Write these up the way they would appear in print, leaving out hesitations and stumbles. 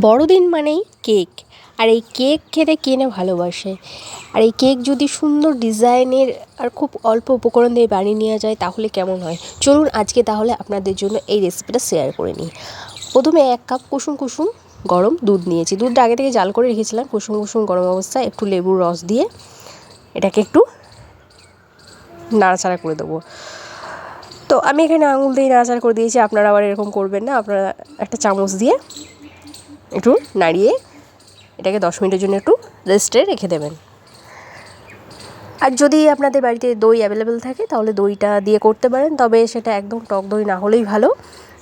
বড়দিন মানেই কেক। আর এই কেক খেতে কে না ভালোবাসে। আর এই কেক যদি সুন্দর ডিজাইনের আর খুব অল্প উপকরণ দিয়ে বানিয়ে নেওয়া যায় তাহলে কেমন হয়। চলুন আজকে তাহলে আপনাদের জন্য এই রেসিপিটা শেয়ার করে নিই। প্রথমে 1 কাপ কুসুম কুসুম গরম দুধ নিয়েছি। দুধটা আগে থেকে জাল করে রেখেছিলাম। কুসুম কুসুম গরম অবস্থায় একটু লেবুর রস দিয়ে এটাকে একটু নাড়াচাড়া করে দেবো। তো আমি এখানে আঙুল দিয়ে নাড়াচাড়া করে দিয়েছি, আপনারা আবার এরকম করবেন না। আপনারা একটা চামচ দিয়ে একটু নাড়িয়ে এটাকে 10 মিনিটের জন্য একটু রেস্টে রেখে দেবেন। আর যদি আপনাদের বাড়িতে দই অ্যাভেলেবেল থাকে তাহলে দইটা দিয়ে করতে পারেন, তবে সেটা একদম টক দই না হলেই ভালো।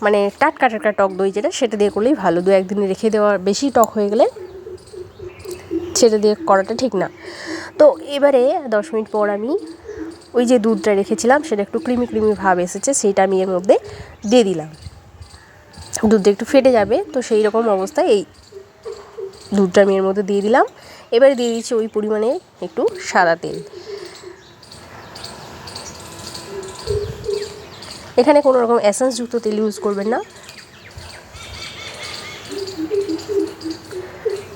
মানে টাটকা টাটকা টক দই যেটা, সেটা দিয়ে করলেই ভালো। 2-1 দিন রেখে দেওয়া, বেশি টক হয়ে গেলে সেটা দিয়ে করাটা ঠিক না। তো এবারে 10 মিনিট পর আমি ওই যে দুধটা রেখেছিলাম সেটা একটু ক্রিমি ক্রিমি ভাব এসেছে, সেইটা আমি এর মধ্যে দিয়ে দিলাম। দুধটা একটু ফেটে যাবে, তো সেই রকম অবস্থায় এই দুধটা আমি এর মধ্যে দিয়ে দিলাম। এবারে দিয়ে দিচ্ছি ওই পরিমাণে একটু সাদা তেল। এখানে কোনো রকম এসেন্সযুক্ত তেল ইউজ করবেন না।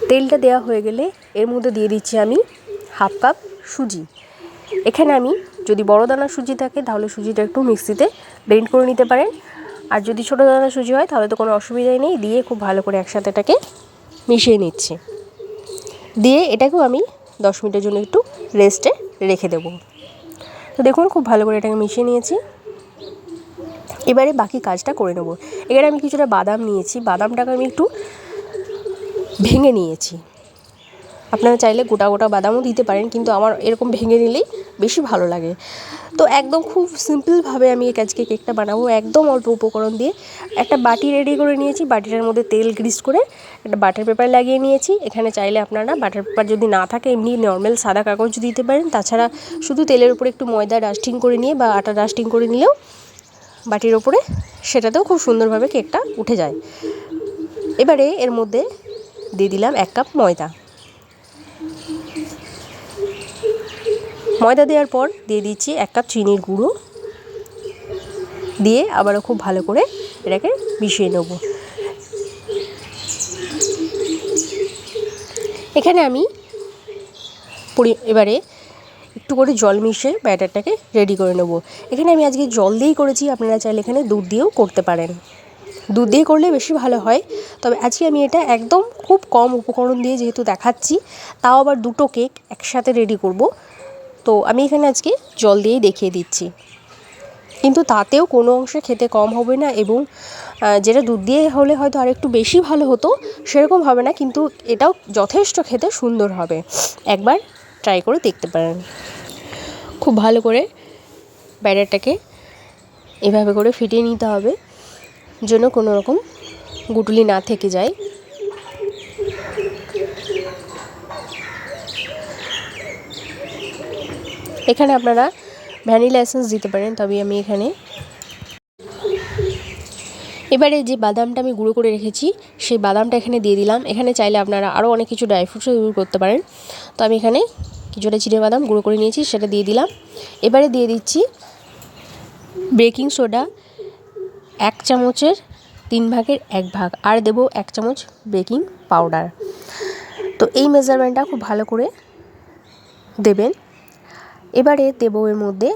তেলটা দেওয়া হয়ে গেলে এর মধ্যে দিয়ে দিচ্ছি আমি 1/2 কাপ সুজি। এখানে আমি যদি বড় দানার সুজি থাকে তাহলে সুজিটা একটু মিক্সিতে ব্লেন্ড করে নিতে পারেন। আর যদি ছোটো দানার সুজি হয় তাহলে তো কোনো অসুবিধাই নেই। দিয়ে খুব ভালো করে একসাথে এটাকে মিশিয়ে নিচ্ছি। দিয়ে এটাকেও আমি 10 মিনিটের জন্য একটু রেস্টে রেখে দেবো। তো দেখুন খুব ভালো করে এটাকে মিশিয়ে নিয়েছি। এবারে বাকি কাজটা করে নেব। এখানে আমি কিছুটা বাদাম নিয়েছি। বাদামটাকে আমি একটু ভেঙে নিয়েছি। আপনারা চাইলে গোটা গোটা বাদামও দিতে পারেন, কিন্তু আমার এরকম ভেঙে নিলেই বেশি ভালো লাগে। তো একদম খুব সিম্পলভাবে আমি আজকে কেকটা বানাবো, একদম অল্প উপকরণ দিয়ে। একটা বাটি রেডি করে নিয়েছি। বাটিটার মধ্যে তেল গ্রিস করে একটা বাটার পেপার লাগিয়ে নিয়েছি। এখানে চাইলে আপনারা বাটার পেপার যদি না থাকে এমনি নর্মাল সাদা কাগজ দিতে পারেন। তাছাড়া শুধু তেলের উপরে একটু ময়দা ডাস্টিং করে নিয়ে বা আটা ডাস্টিং করে নিলেও বাটির ওপরে সেটাতেও খুব সুন্দরভাবে কেকটা উঠে যায়। এবারে এর মধ্যে দিয়ে দিলাম 1 কাপ ময়দা। ময়দা দেওয়ার পর দিয়ে দিচ্ছি 1 কাপ চিনির গুঁড়ো। দিয়ে আবারও খুব ভালো করে এটাকে মিশিয়ে নেব। এখানে আমি এবারে একটু করে জল মিশিয়ে ব্যাটারটাকে রেডি করে নেব। এখানে আমি আজকে জল দিয়েই করেছি, আপনারা চাইলে এখানে দুধ দিয়েও করতে পারেন। দুধ দিয়ে করলে বেশি ভালো হয়। তবে আজকে আমি এটা একদম খুব কম উপকরণ দিয়ে যেহেতু দেখাচ্ছি, তাও আবার 2টো কেক একসাথে রেডি করব, তো আমি এখানে আজকে জল দিয়েই দেখিয়ে দিচ্ছি। কিন্তু তাতেও কোনো অংশে খেতে কম হবে না, এবং যেটা দুধ দিয়ে হলে হয়তো আর একটু বেশি ভালো হতো সেরকম হবে না, কিন্তু এটাও যথেষ্ট খেতে সুন্দর হবে। একবার ট্রাই করে দেখতে পারেন। খুব ভালো করে ব্যাটারটাকে এভাবে করে ফিটিয়ে নিতে হবে, যেন কোনো রকম গুটলি না থেকে যায়। এখানে আপনারা ভ্যানিলা এসেন্স দিতে পারেন, তবে আমি এখানে এবারে যে বাদামটা আমি গুঁড়ো করে রেখেছি সেই বাদামটা এখানে দিয়ে দিলাম। এখানে চাইলে আপনারা আরও অনেক কিছু ড্রাই ফ্রুটসও ইউজ করতে পারেন। তো আমি এখানে কিছুটা চিনে বাদাম গুঁড়ো করে নিয়েছি, সেটা দিয়ে দিলাম। এবারে দিয়ে দিচ্ছি বেকিং সোডা 1 চামচের 3 ভাগের 1 ভাগ, আর দেবো 1 চামচ বেকিং পাউডার। তো এই মেজারমেন্টটা খুব ভালো করে দেবেন। এবারে দেবো এর মধ্যে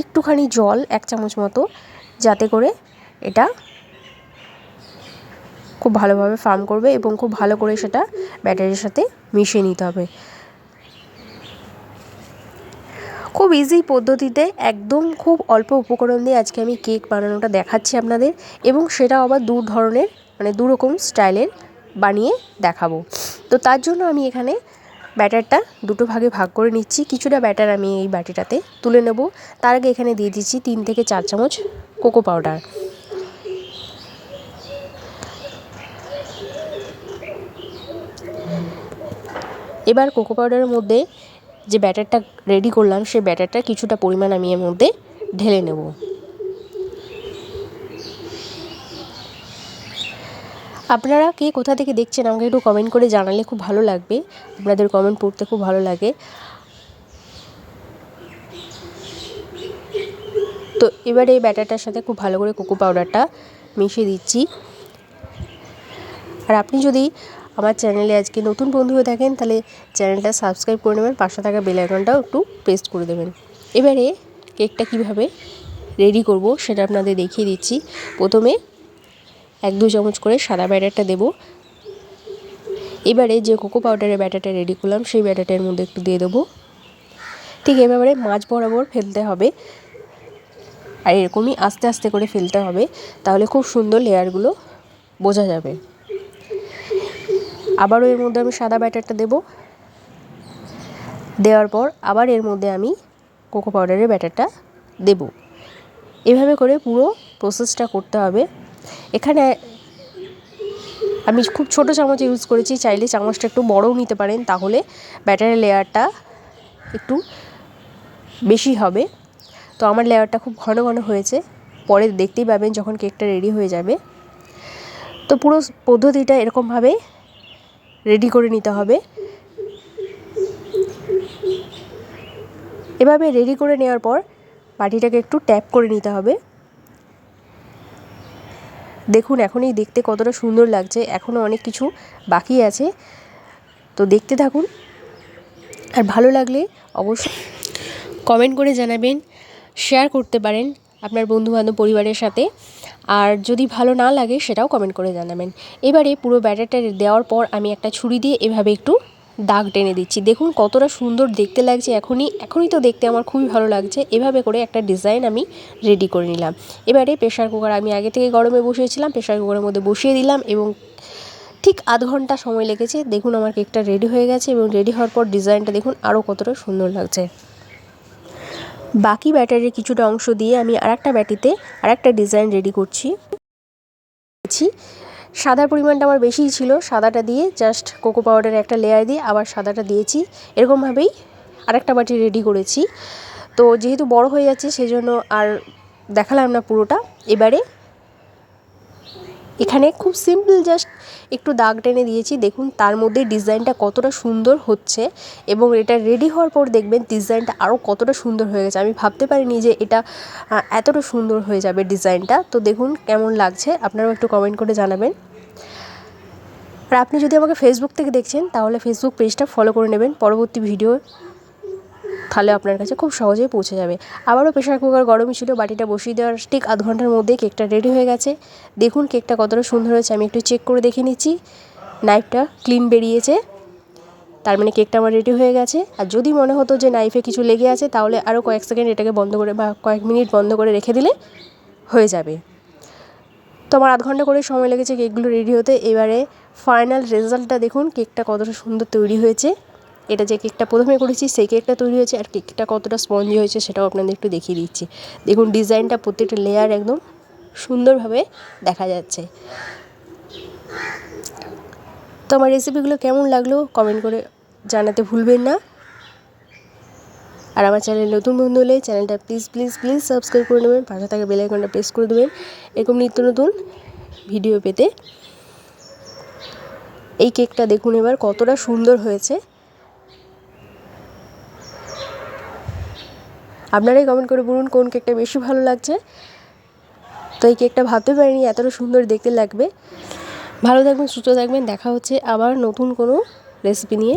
একটুখানি জল 1 চামচ মতো, যাতে করে এটা খুব ভালোভাবে ফার্ম করবে এবং খুব ভালো করে সেটা ব্যাটারের সাথে মিশিয়ে নিতে হবে। খুব ইজি পদ্ধতিতে একদম খুব অল্প উপকরণ দিয়ে আজকে আমি কেক বানানোটা দেখাচ্ছি আপনাদের, এবং সেটা আবার 2 ধরনের মানে 2 রকম স্টাইলের বানিয়ে দেখাবো। তো তার জন্য আমি এখানে ব্যাটারটা 2টো ভাগে ভাগ করে নিচ্ছি। কিছুটা ব্যাটার আমি এই বাটিটাতে তুলে নেব। তার আগে এখানে দিয়ে দিচ্ছি 3 থেকে 4 চামচ কোকো পাউডার। এবার কোকো পাউডারের মধ্যে যে ব্যাটারটা রেডি করলাম সেই ব্যাটারটা কিছুটা পরিমাণ আমি এর মধ্যে ঢেলে নেব। আপনারা কে কোথা থেকে দেখছেন আমাকে একটু কমেন্ট করে জানালে খুব ভালো লাগবে। আপনাদের কমেন্ট পড়তে খুব ভালো লাগে। তো এবারে এই ব্যাটারটার সাথে খুব ভালো করে কোকো পাউডারটা মিশিয়ে দিচ্ছি। আর আপনি যদি আমার চ্যানেলে আজকে নতুন বন্ধু হয়ে থাকেন তাহলে চ্যানেলটা সাবস্ক্রাইব করে নেবেন, পাশে থাকা বেল আইকনটাও একটু প্রেস করে দেবেন। এবারে কেকটা কিভাবে রেডি করব সেটা আপনাদের দেখিয়ে দিচ্ছি। প্রথমে 1-2 চামচ করে সাদা ব্যাটারটা দেব। এবারে যে কোকো পাউডারের ব্যাটারটা রেডি করলাম সেই ব্যাটারটার মধ্যে একটু দিয়ে দেবো। ঠিক এভাবে মাঝ বরাবর ফেলতে হবে, আর এরকমই আস্তে আস্তে করে ফেলতে হবে, তাহলে খুব সুন্দর লেয়ারগুলো বোঝা যাবে। আবারও এর মধ্যে আমি সাদা ব্যাটারটা দেব। দেওয়ার পর আবার এর মধ্যে আমি কোকো পাউডারের ব্যাটারটা দেব। এভাবে করে পুরো প্রসেসটা করতে হবে। এখানে আমি খুব ছোট চামচ ইউজ করেছি, চাইলে চামচটা একটু বড়ও নিতে পারেন, তাহলে ব্যাটারের লেয়ারটা একটু বেশি হবে। তো আমার লেয়ারটা খুব ঘন ঘন হয়েছে, পরে দেখতেই পাবেন যখন কেকটা রেডি হয়ে যাবে। তো পুরো পদ্ধতিটা এরকমভাবে রেডি করে নিতে হবে। এভাবে রেডি করে নেওয়ার পর বাটিটাকে একটু ট্যাপ করে নিতে হবে। দেখুন এখনই দেখতে কতটা সুন্দর লাগছে, এখনও অনেক কিছু বাকি আছে, তো দেখতে থাকুন। আর ভালো লাগলে অবশ্যই কমেন্ট করে জানাবেন, শেয়ার করতে পারেন আপনার বন্ধুবান্ধব পরিবারের সাথে। আর যদি ভালো না লাগে সেটাও কমেন্ট করে জানাবেন। এবারে পুরো ব্যাটারটা দেওয়ার পর আমি একটা ছুরি দিয়ে এভাবে একটু দাগ টেনে দিচ্ছি। দেখুন কতটা সুন্দর দেখতে লাগছে, এখনই তো দেখতে আমার খুবই ভালো লাগছে। এভাবে করে একটা ডিজাইন আমি রেডি করে নিলাম। এবারে প্রেশার কুকার আমি আগে থেকে গরমে বসিয়েছিলাম, প্রেশার কুকারের মধ্যে বসিয়ে দিলাম এবং ঠিক আধ ঘন্টা সময় লেগেছে। দেখুন আমার কেকটা রেডি হয়ে গেছে এবং রেডি হওয়ার পর ডিজাইনটা দেখুন আরও কতটা সুন্দর লাগছে। বাকি ব্যাটারের কিছুটা অংশ দিয়ে আমি আরেকটা বাটিতে আরেকটা ডিজাইন রেডি করছি। সাদার পরিমাণটা আমার বেশিই ছিল, সাদাটা দিয়ে জাস্ট কোকো পাউডারের একটা লেয়ার দিয়ে আবার সাদাটা দিয়েছি। এরকমভাবেই আরেকটা বাটি রেডি করেছি। তো যেহেতু বড় হয়ে যাচ্ছে সেজন্য আর দেখালাম না পুরোটা। এবারে এখানে খুব সিম্পল জাস্ট একটু দাগ টেনে দিয়েছি। দেখুন তার মধ্যে ডিজাইনটা কতটা সুন্দর হচ্ছে এবং এটা রেডি হওয়ার পর দেখবেন ডিজাইনটা আরও কতটা সুন্দর হয়ে গেছে। আমি ভাবতে পারিনি যে এটা এতটা সুন্দর হয়ে যাবে ডিজাইনটা। তো দেখুন কেমন লাগছে, আপনারাও একটু কমেন্ট করে জানাবেন। আর আপনি যদি আমাকে ফেসবুক থেকে দেখছেন তাহলে ফেসবুক পেজটা ফলো করে নেবেন, পরবর্তী ভিডিও তাহলে আপনার কাছে খুব সহজেই পৌঁছে যাবে। আবারও প্রেশার কুকার গরমই ছিল, বাটিটা বসিয়ে দেওয়ার ঠিক আধ ঘন্টার মধ্যে কেকটা রেডি হয়ে গেছে। দেখুন কেকটা কতটা সুন্দর হয়েছে, আমি একটু চেক করে দেখে নিচ্ছি। নাইফটা ক্লিন বেরিয়েছে, তার মানে কেকটা আমার রেডি হয়ে গেছে। আর যদি মনে হতো যে নাইফে কিছু লেগে আছে তাহলে আরও কয়েক সেকেন্ড এটাকে বন্ধ করে বা কয়েক মিনিট বন্ধ করে রেখে দিলে হয়ে যাবে। তো আমার আধ ঘন্টা করে সময় লেগেছে কেকগুলো রেডি হতে। এবারে ফাইনাল রেজাল্টটা দেখুন, কেকটা কতটা সুন্দর তৈরি হয়েছে। এটা যে কেকটা প্রথমে করেছি সেই কেকটা তৈরি হয়েছে, আর কেকটা কতটা স্পঞ্জি হয়েছে সেটাও আপনাদের একটু দেখিয়ে দিচ্ছি। দেখুন ডিজাইনটা প্রত্যেকটা লেয়ার একদম সুন্দরভাবে দেখা যাচ্ছে। তো আমার রেসিপিগুলো কেমন লাগলো কমেন্ট করে জানাতে ভুলবেন না। আর আমার চ্যানেল নতুন বন্ধু হলে চ্যানেলটা প্লিজ প্লিজ প্লিজ সাবস্ক্রাইব করে নেবেন, পাশে থাকা বেল আইকনটা প্রেস করে দেবেন এরকম নিত্য নতুন ভিডিও পেতে। এই কেকটা দেখুন এবার কতটা সুন্দর হয়েছে, আপনারাই কমেন্ট করে বলুন কোন কেকটা বেশি ভালো লাগছে। তো এই কেকটা ভাবতে পারিনি এতটা সুন্দর দেখতে লাগবে। ভালো থাকবেন, সুস্থ থাকবেন, দেখা হচ্ছে আবার নতুন কোনো রেসিপি নিয়ে।